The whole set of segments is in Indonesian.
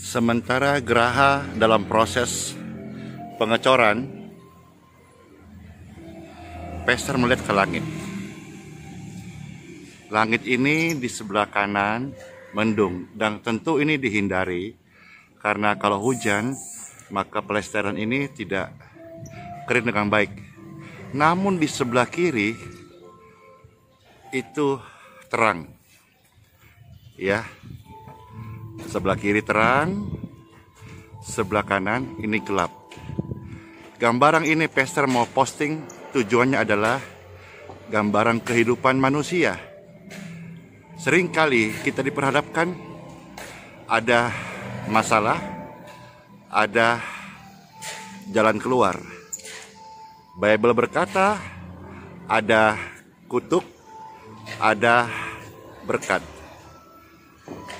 Sementara Geraha dalam proses pengecoran, Pastor melihat ke langit. Langit ini di sebelah kanan mendung, dan tentu ini dihindari karena kalau hujan maka pelesteran ini tidak kering dengan baik. Namun di sebelah kiri itu terang, ya. Sebelah kiri terang, sebelah kanan ini gelap. Gambaran ini Pastor mau posting, tujuannya adalah gambaran kehidupan manusia. Seringkali kita diperhadapkan ada masalah, ada jalan keluar. Bible berkata ada kutuk, ada berkat.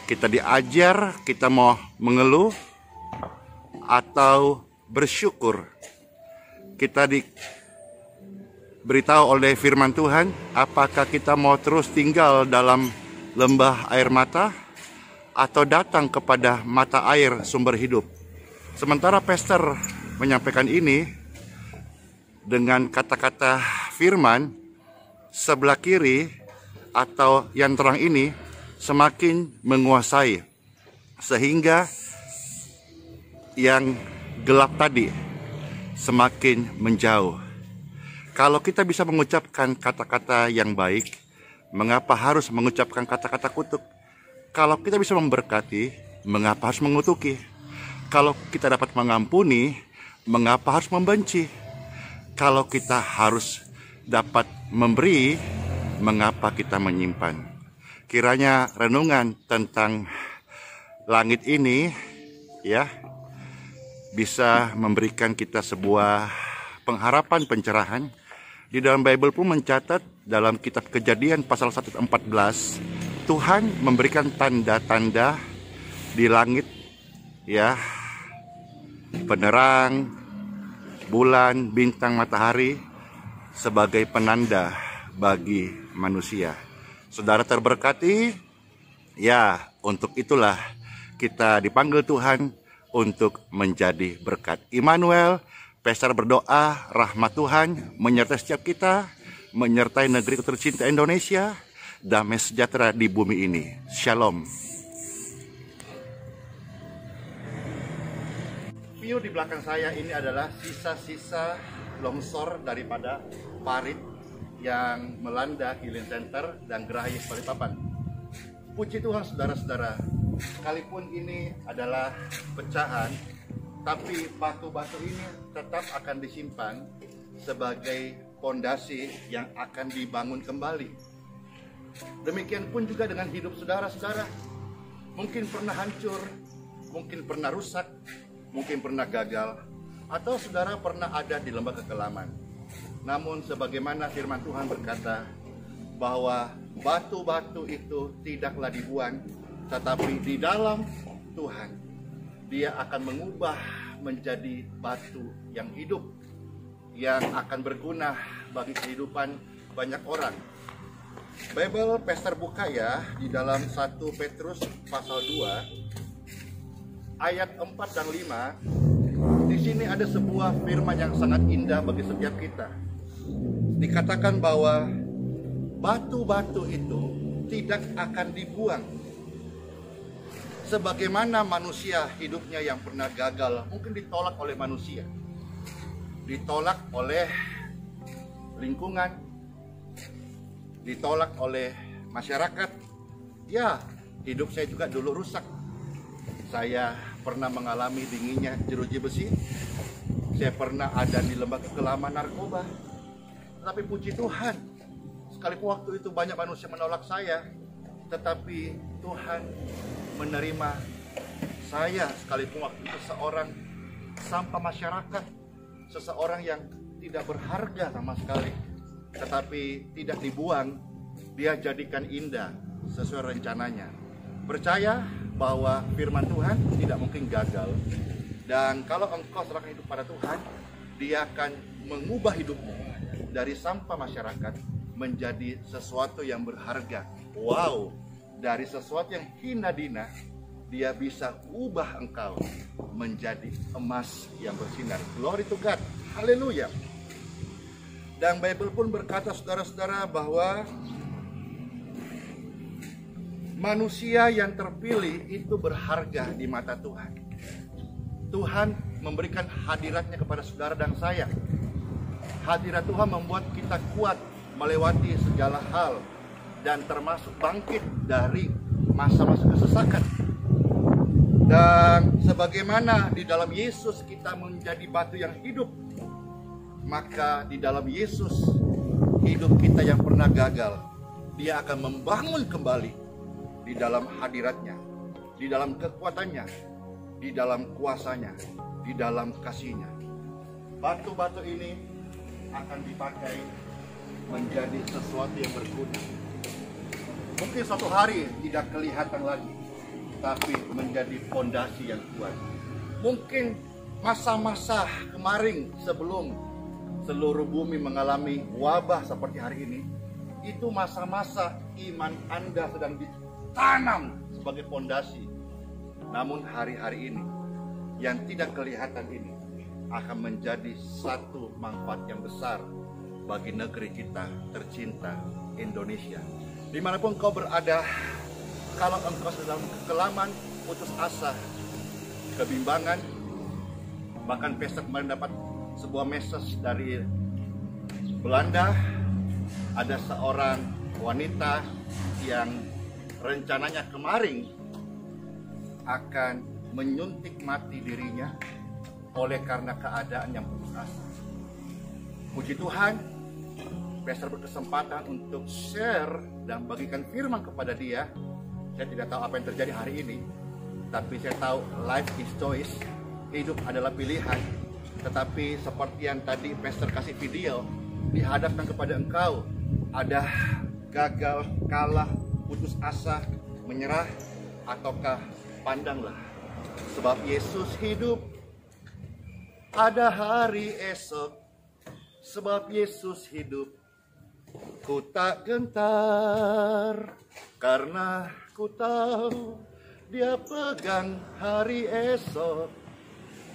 Kita diajar, kita mau mengeluh atau bersyukur. Kita diberitahu oleh firman Tuhan, apakah kita mau terus tinggal dalam lembah air mata atau datang kepada mata air sumber hidup. Sementara Pastor menyampaikan ini dengan kata-kata firman, sebelah kiri atau yang terang ini semakin menguasai, sehingga yang gelap tadi semakin menjauh. Kalau kita bisa mengucapkan kata-kata yang baik, mengapa harus mengucapkan kata-kata kutuk? Kalau kita bisa memberkati, mengapa harus mengutuki? Kalau kita dapat mengampuni, mengapa harus membenci? Kalau kita harus dapat memberi, mengapa kita menyimpan? Kiranya renungan tentang langit ini, ya, bisa memberikan kita sebuah pengharapan, pencerahan. Di dalam Bible pun mencatat dalam kitab Kejadian pasal 1:14, Tuhan memberikan tanda-tanda di langit, ya, penerang, bulan, bintang, matahari sebagai penanda bagi manusia. Saudara terberkati, ya, untuk itulah kita dipanggil Tuhan untuk menjadi berkat. Immanuel, Pastor berdoa rahmat Tuhan menyertai setiap kita, menyertai negeri tercinta Indonesia, damai sejahtera di bumi ini. Shalom. View di belakang saya ini adalah sisa-sisa longsor daripada parit yang melanda Healing Center dan Geraha Yesus Balikpapan. Puji Tuhan saudara-saudara, sekalipun ini adalah pecahan, tapi batu-batu ini tetap akan disimpan sebagai fondasi yang akan dibangun kembali. Demikian pun juga dengan hidup saudara-saudara. Mungkin pernah hancur, mungkin pernah rusak, mungkin pernah gagal, atau saudara pernah ada di lembah kekelaman. Namun sebagaimana firman Tuhan berkata bahwa batu-batu itu tidaklah dibuang, tetapi di dalam Tuhan Dia akan mengubah menjadi batu yang hidup, yang akan berguna bagi kehidupan banyak orang. Bible Pastor buka ya di dalam 1 Petrus pasal 2 ayat 4 dan 5. Di sini ada sebuah firman yang sangat indah bagi setiap kita. Dikatakan bahwa batu-batu itu tidak akan dibuang. Sebagaimana manusia hidupnya yang pernah gagal, mungkin ditolak oleh manusia, ditolak oleh lingkungan, ditolak oleh masyarakat. Ya, hidup saya juga dulu rusak. Saya pernah mengalami dinginnya jeruji besi. Saya pernah ada di lembah kekelaman narkoba. Tapi puji Tuhan, sekalipun waktu itu banyak manusia menolak saya, tetapi Tuhan menerima saya sekalipun waktu itu seorang sampah masyarakat, seseorang yang tidak berharga sama sekali, tetapi tidak dibuang, Dia jadikan indah sesuai rencananya. Percaya bahwa firman Tuhan tidak mungkin gagal, dan kalau engkau serahkan hidup pada Tuhan, Dia akan mengubah hidupmu dari sampah masyarakat menjadi sesuatu yang berharga. Wow, dari sesuatu yang hina dina Dia bisa ubah engkau menjadi emas yang bersinar. Glory to God. Haleluya. Dan Bible pun berkata, saudara-saudara, bahwa manusia yang terpilih itu berharga di mata Tuhan. Tuhan memberikan hadiratnya kepada saudara dan saya. Hadirat Tuhan membuat kita kuat melewati segala hal dan termasuk bangkit dari masa-masa kesesakan. Dan sebagaimana di dalam Yesus kita menjadi batu yang hidup, maka di dalam Yesus hidup kita yang pernah gagal, Dia akan membangun kembali di dalam hadiratnya, di dalam kekuatannya, di dalam kuasanya, di dalam kasihnya. Batu-batu ini akan dipakai menjadi sesuatu yang berguna. Mungkin suatu hari tidak kelihatan lagi, tapi menjadi fondasi yang kuat. Mungkin masa-masa kemarin sebelum seluruh bumi mengalami wabah seperti hari ini, itu masa-masa iman Anda sedang ditanam sebagai fondasi. Namun hari-hari ini yang tidak kelihatan ini akan menjadi satu manfaat yang besar bagi negeri kita tercinta Indonesia. Dimanapun kau berada, kalau engkau sedang kekelaman, putus asa, kebimbangan, bahkan Pastor kemarin dapat sebuah message dari Belanda, ada seorang wanita yang rencananya kemarin akan menyuntik mati dirinya oleh karena keadaan yang putus asa. Puji Tuhan, Pastor berkesempatan untuk share dan bagikan firman kepada dia. Saya tidak tahu apa yang terjadi hari ini, tapi saya tahu life is choice, hidup adalah pilihan. Tetapi seperti yang tadi Pastor kasih video, dihadapkan kepada engkau, ada gagal, kalah, putus asa, menyerah, ataukah pandanglah, sebab Yesus hidup, ada hari esok, sebab Yesus hidup. Ku tak gentar, karena ku tahu Dia pegang hari esok.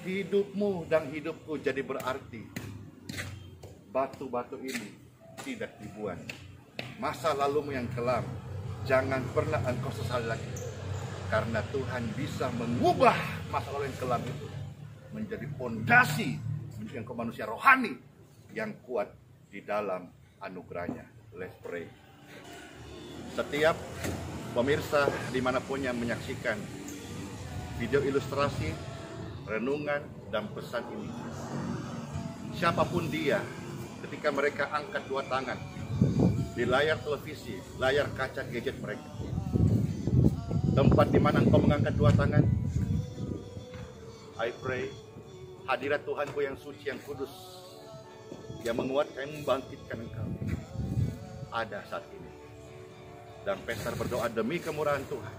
Hidupmu dan hidupku jadi berarti. Batu-batu ini tidak dibuang. Masa lalumu yang kelam, jangan pernah engkau sesali lagi. Karena Tuhan bisa mengubah masa lalu yang kelam itu menjadi fondasi, menjadi engkau manusia rohani yang kuat di dalam anugerahnya. Let's pray. Setiap pemirsa dimanapun yang menyaksikan video ilustrasi, renungan, dan pesan ini, siapapun dia, ketika mereka angkat dua tangan di layar televisi, layar kaca gadget mereka, tempat di mana engkau mengangkat dua tangan, I pray hadirat Tuhanku yang suci, yang kudus, yang menguatkan, membangkitkan engkau ada saat ini. Dan Pastor berdoa demi kemurahan Tuhan,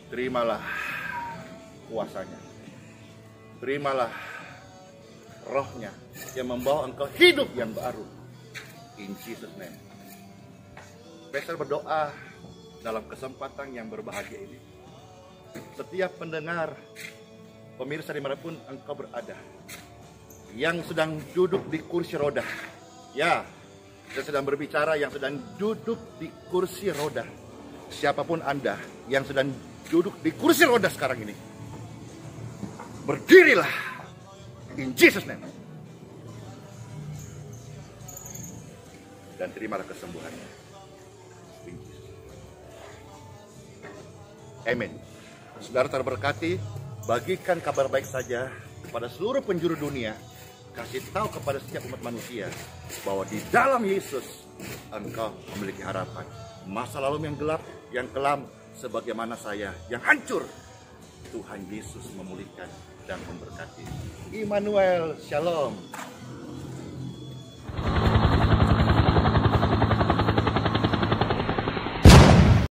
terimalah kuasanya, terimalah rohnya yang membawa engkau hidup yang baru. In Jesus name. Pastor berdoa dalam kesempatan yang berbahagia ini, setiap pendengar, pemirsa dimanapun engkau berada, yang sedang duduk di kursi roda, ya, saya sedang berbicara yang sedang duduk di kursi roda. Siapapun Anda yang sedang duduk di kursi roda sekarang ini, berdirilah in Jesus name, dan terimalah kesembuhannya. Amin. Saudara terberkati, bagikan kabar baik saja kepada seluruh penjuru dunia. Kasih tahu kepada setiap umat manusia bahwa di dalam Yesus engkau memiliki harapan. Masa lalu yang gelap, yang kelam, sebagaimana saya yang hancur, Tuhan Yesus memulihkan dan memberkati. Immanuel, Shalom.